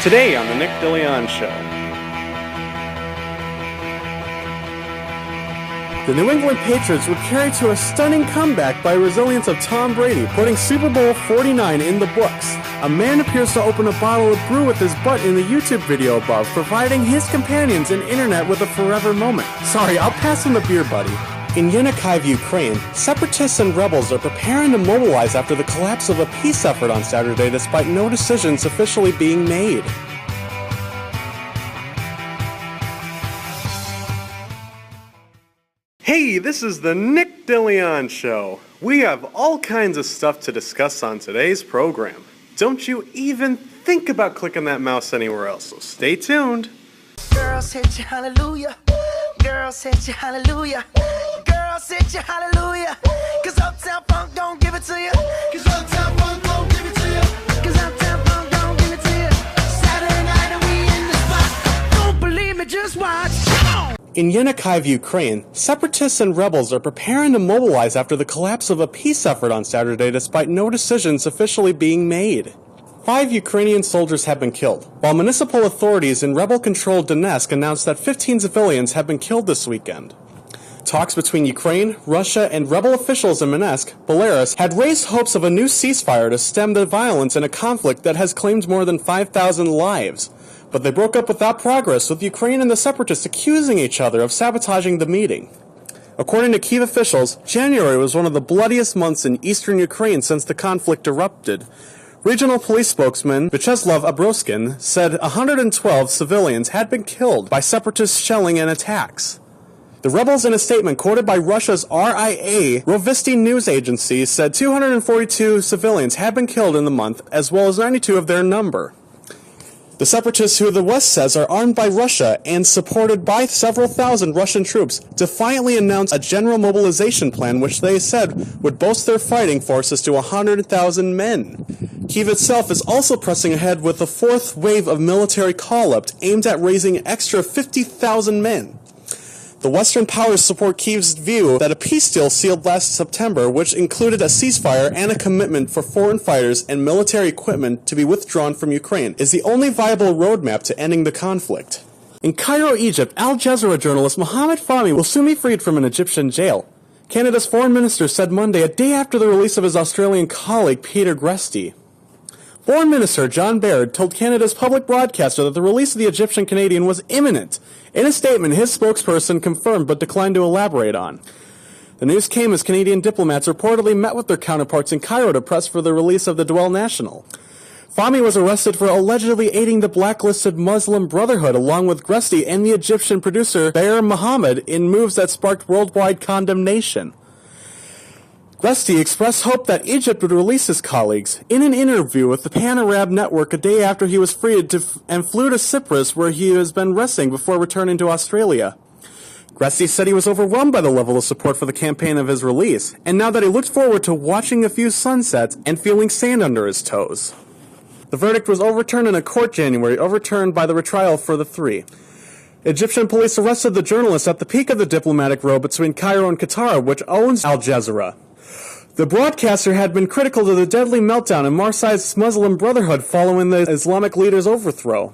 Today on The Nick DeLeon Show. The New England Patriots were carried to a stunning comeback by resilience of Tom Brady, putting Super Bowl 49 in the books. A man appears to open a bottle of brew with his butt in the YouTube video above, providing his companions and internet with a forever moment. Sorry, I'll pass him the beer, buddy. In Yenakieve, Ukraine, separatists and rebels are preparing to mobilize after the collapse of a peace effort on Saturday despite no decisions officially being made. Hey, this is the Nick DeLeon Show. We have all kinds of stuff to discuss on today's program. Don't you even think about clicking that mouse anywhere else, so stay tuned. Girls hit you hallelujah. Girls hit you hallelujah. Girls hit you hallelujah. Cause Uptown Funk don't give it to you. Cause Uptown Funk don't give it to you. Cause Uptown Funk don't give it to you. Saturday night and we in the spot. Don't believe me, just watch. In Yenakieve, Ukraine, separatists and rebels are preparing to mobilize after the collapse of a peace effort on Saturday despite no decisions officially being made. 5 Ukrainian soldiers have been killed, while municipal authorities in rebel-controlled Donetsk announced that 15 civilians have been killed this weekend. Talks between Ukraine, Russia, and rebel officials in Minsk, Belarus, had raised hopes of a new ceasefire to stem the violence in a conflict that has claimed more than 5,000 lives. But they broke up without progress, with Ukraine and the separatists accusing each other of sabotaging the meeting. According to Kyiv officials, January was one of the bloodiest months in eastern Ukraine since the conflict erupted. Regional police spokesman Vyacheslav Abroskin said 112 civilians had been killed by separatist shelling and attacks. The rebels, in a statement quoted by Russia's RIA, Rovisti news agency, said 242 civilians had been killed in the month, as well as 92 of their number. The separatists, who the West says are armed by Russia and supported by several thousand Russian troops, defiantly announced a general mobilization plan which they said would boost their fighting forces to 100,000 men. Kyiv itself is also pressing ahead with a fourth wave of military call-up aimed at raising an extra 50,000 men. The Western powers support Kyiv's view that a peace deal sealed last September, which included a ceasefire and a commitment for foreign fighters and military equipment to be withdrawn from Ukraine, is the only viable roadmap to ending the conflict. In Cairo, Egypt, Al-Jazeera journalist Mohamed Fahmy will soon be freed from an Egyptian jail. Canada's foreign minister said Monday, a day after the release of his Australian colleague Peter Greste. Foreign Minister John Baird told Canada's public broadcaster that the release of the Egyptian Canadian was imminent. In a statement, his spokesperson confirmed but declined to elaborate on. The news came as Canadian diplomats reportedly met with their counterparts in Cairo to press for the release of the dual national. Fahmy was arrested for allegedly aiding the blacklisted Muslim Brotherhood along with Greste and the Egyptian producer Bayer Mohammed in moves that sparked worldwide condemnation. Greste expressed hope that Egypt would release his colleagues. In an interview with the Pan-Arab Network a day after he was freed and flew to Cyprus, where he has been resting before returning to Australia. Greste said he was overwhelmed by the level of support for the campaign of his release, and now that he looked forward to watching a few sunsets and feeling sand under his toes. The verdict was overturned in a court January, overturned by the retrial for the 3. Egyptian police arrested the journalist at the peak of the diplomatic row between Cairo and Qatar, which owns Al-Jazeera. The broadcaster had been critical to the deadly meltdown in Marseilla's Muslim Brotherhood following the Islamic leader's overthrow.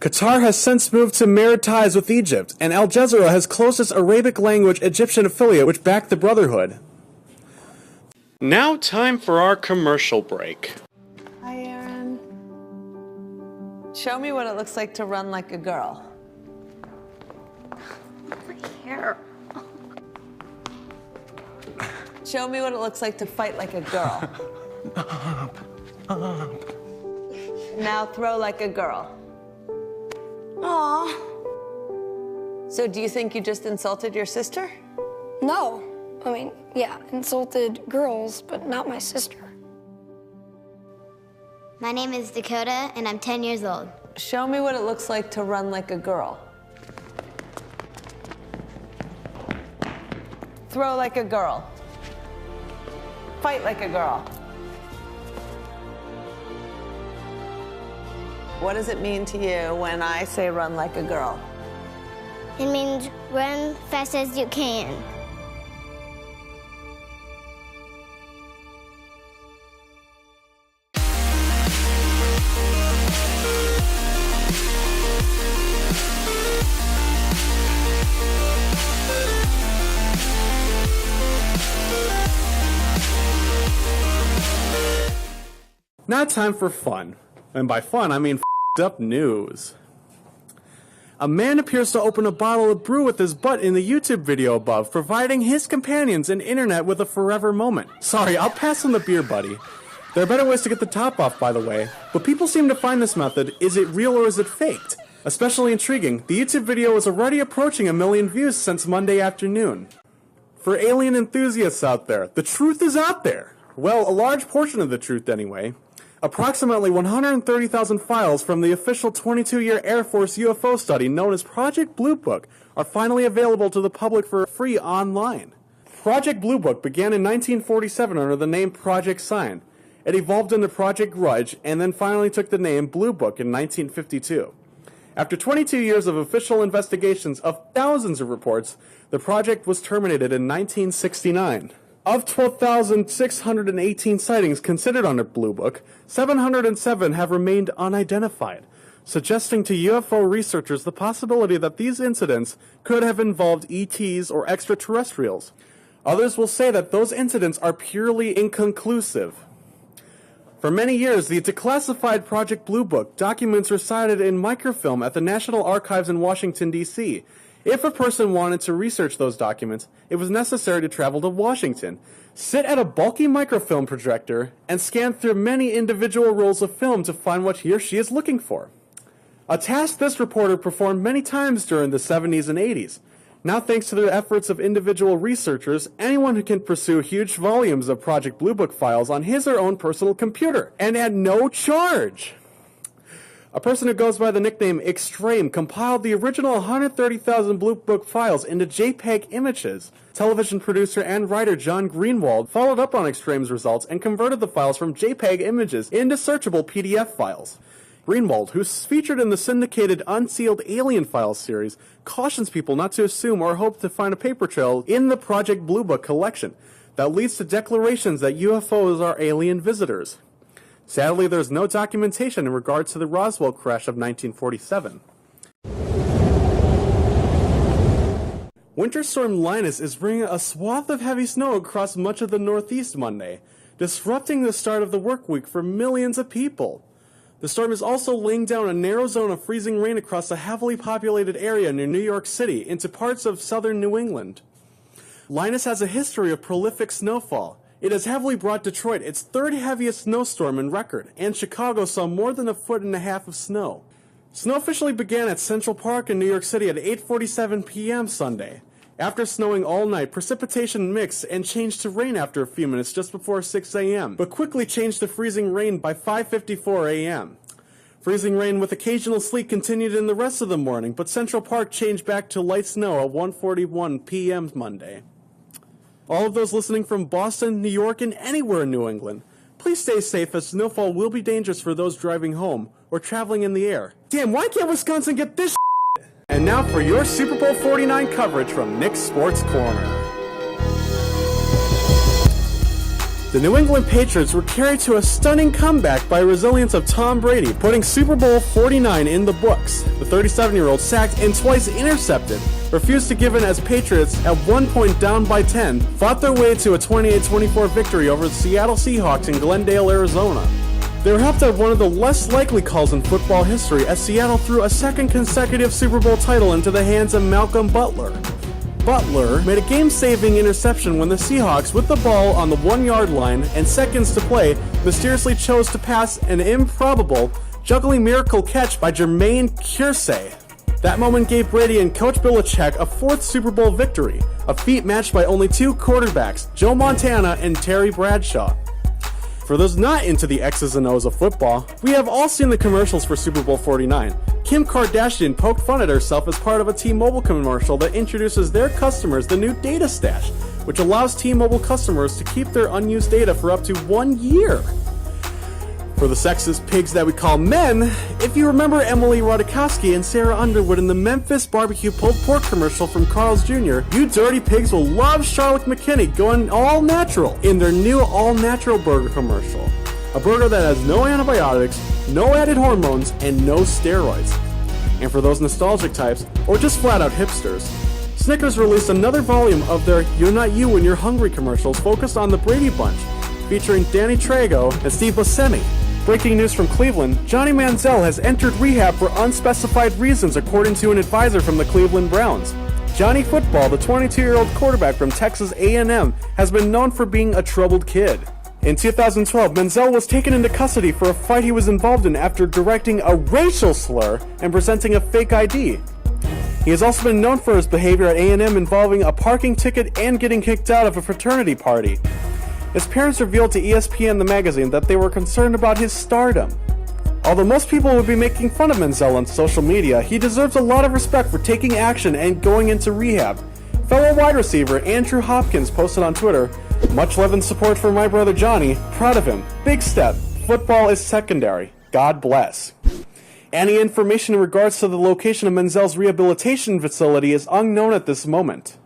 Qatar has since moved to mirrored ties with Egypt, and Al Jazeera has closed its Arabic-language Egyptian affiliate which backed the Brotherhood. Now time for our commercial break. Hi, Aaron. Show me what it looks like to run like a girl. My hair. Show me what it looks like to fight like a girl. Now throw like a girl. Aw. So do you think you just insulted your sister? No. I mean, yeah, insulted girls, but not my sister. My name is Dakota, and I'm 10 years old. Show me what it looks like to run like a girl. Throw like a girl. Fight like a girl. What does it mean to you when I say run like a girl? It means run fast as you can. now time for fun. And by fun, I mean f***ed up news. A man appears to open a bottle of brew with his butt in the YouTube video above, providing his companions and internet with a forever moment. Sorry, I'll pass on the beer, buddy. There are better ways to get the top off, by the way, but people seem to find this method, is it real or is it faked? Especially intriguing, the YouTube video is already approaching 1 million views since Monday afternoon. For alien enthusiasts out there, the truth is out there. Well, a large portion of the truth anyway. Approximately 130,000 files from the official 22-year Air Force UFO study known as Project Blue Book are finally available to the public for free online. Project Blue Book began in 1947 under the name Project Sign. It evolved into Project Grudge and then finally took the name Blue Book in 1952. After 22 years of official investigations of thousands of reports, the project was terminated in 1969. Of 12,618 sightings considered under Blue Book, 707 have remained unidentified, suggesting to UFO researchers the possibility that these incidents could have involved ETs or extraterrestrials. Others will say that those incidents are purely inconclusive. For many years, the declassified Project Blue Book documents were cited in microfilm at the National Archives in Washington, D.C., If a person wanted to research those documents, it was necessary to travel to Washington, sit at a bulky microfilm projector, and scan through many individual rolls of film to find what he or she is looking for. A task this reporter performed many times during the 70s and 80s. Now, thanks to the efforts of individual researchers, anyone who can pursue huge volumes of Project Blue Book files on his or own personal computer, and at no charge. A person who goes by the nickname Extreme compiled the original 130,000 Blue Book files into JPEG images. Television producer and writer John Greenwald followed up on Extreme's results and converted the files from JPEG images into searchable PDF files. Greenwald, who's featured in the syndicated Unsealed Alien Files series, cautions people not to assume or hope to find a paper trail in the Project Blue Book collection that leads to declarations that UFOs are alien visitors. Sadly, there's no documentation in regards to the Roswell crash of 1947. Winter Storm Linus is bringing a swath of heavy snow across much of the Northeast Monday, disrupting the start of the work week for millions of people. The storm is also laying down a narrow zone of freezing rain across a heavily populated area near New York City into parts of southern New England. Linus has a history of prolific snowfall. It has heavily brought Detroit its third heaviest snowstorm in record, and Chicago saw more than 1.5 feet of snow. Snow officially began at Central Park in New York City at 8:47 p.m. Sunday. After snowing all night, precipitation mixed and changed to rain after a few minutes just before 6 a.m., but quickly changed to freezing rain by 5:54 a.m. Freezing rain with occasional sleet continued in the rest of the morning, but Central Park changed back to light snow at 1:41 p.m. Monday. All of those listening from Boston, New York, and anywhere in New England, please stay safe as snowfall will be dangerous for those driving home or traveling in the air. Damn, why can't Wisconsin get this shit? And now for your Super Bowl 49 coverage from Nick's Sports Corner. The New England Patriots were carried to a stunning comeback by resilience of Tom Brady, putting Super Bowl 49 in the books. The 37-year-old sacked and twice intercepted, refused to give in as Patriots, at one point down by 10, fought their way to a 28-24 victory over the Seattle Seahawks in Glendale, Arizona. They were helped at one of the less likely calls in football history as Seattle threw a second consecutive Super Bowl title into the hands of Malcolm Butler. Butler made a game-saving interception when the Seahawks, with the ball on the 1-yard line and seconds to play, mysteriously chose to pass an improbable, juggling miracle catch by Jermaine Kersey. That moment gave Brady and Coach Belichick a fourth Super Bowl victory, a feat matched by only two quarterbacks, Joe Montana and Terry Bradshaw. For those not into the X's and O's of football, we have all seen the commercials for Super Bowl 49. Kim Kardashian poked fun at herself as part of a T-Mobile commercial that introduces their customers the new Data Stash, which allows T-Mobile customers to keep their unused data for up to 1 year. For the sexist pigs that we call men, if you remember Emily Ratajkowski and Sarah Underwood in the Memphis barbecue pulled pork commercial from Carl's Jr., you dirty pigs will love Charlotte McKinney going all natural in their new all-natural burger commercial. A burger that has no antibiotics, no added hormones, and no steroids. And for those nostalgic types, or just flat-out hipsters, Snickers released another volume of their You're Not You When You're Hungry commercials focused on the Brady Bunch, featuring Danny Trejo and Steve Buscemi. Breaking news from Cleveland, Johnny Manziel has entered rehab for unspecified reasons according to an advisor from the Cleveland Browns. Johnny Football, the 22-year-old quarterback from Texas A&M, has been known for being a troubled kid. In 2012, Manziel was taken into custody for a fight he was involved in after directing a racial slur and presenting a fake ID. He has also been known for his behavior at A&M involving a parking ticket and getting kicked out of a fraternity party. His parents revealed to ESPN the magazine that they were concerned about his stardom. Although most people would be making fun of Manziel on social media, he deserves a lot of respect for taking action and going into rehab. Fellow wide receiver Andrew Hopkins posted on Twitter, "Much love and support for my brother Johnny. Proud of him. Big step. Football is secondary. God bless." Any information in regards to the location of Manziel's rehabilitation facility is unknown at this moment.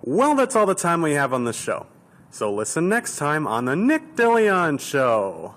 Well, that's all the time we have on this show. So listen next time on The Nick DeLeon Show.